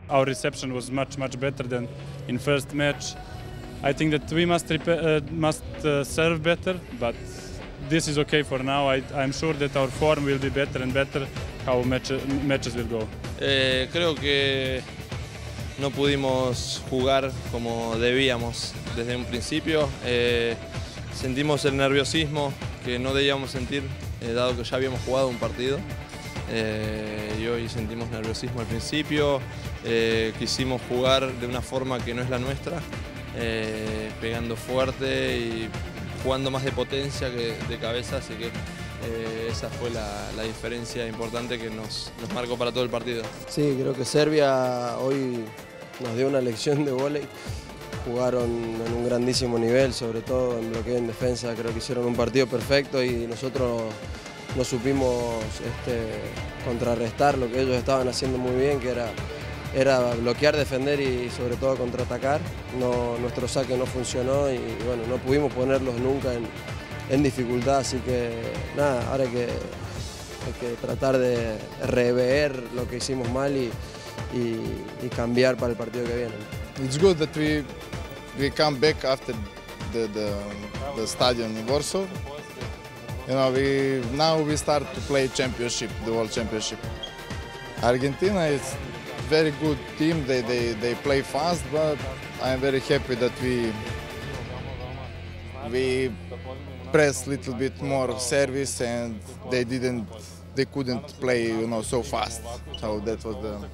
Our reception was much better than in first match. I think that we must serve better, but this is okay for now. I'm sure that our form will be better and better how matches will go. Creo que no pudimos jugar como debíamos desde un principio. Sentimos el nerviosismo que no debíamos sentir, dado que ya habíamos jugado un partido. Y hoy sentimos nerviosismo al principio. Quisimos jugar de una forma que no es la nuestra, pegando fuerte y jugando más de potencia que de cabeza, así que esa fue la diferencia importante que nos marcó para todo el partido. Sí, creo que Serbia hoy nos dio una lección de vóley. Jugaron en un grandísimo nivel, sobre todo en bloqueo y en defensa. Creo que hicieron un partido perfecto y nosotros no supimos contrarrestar lo que ellos estaban haciendo muy bien, que era bloquear, defender y sobre todo contraatacar. Nuestro saque no funcionó y bueno, no pudimos ponerlos nunca en dificultad, así que nada, ahora hay que tratar de rever lo que hicimos mal y cambiar para el partido que viene. It's good that we come back after the stadium in Warsaw. You know, now we start to play championship, the World Championship. Argentina is very good team. They play fast, but I'm very happy that we press a little bit more service and they couldn't play, you know, so fast. So that was the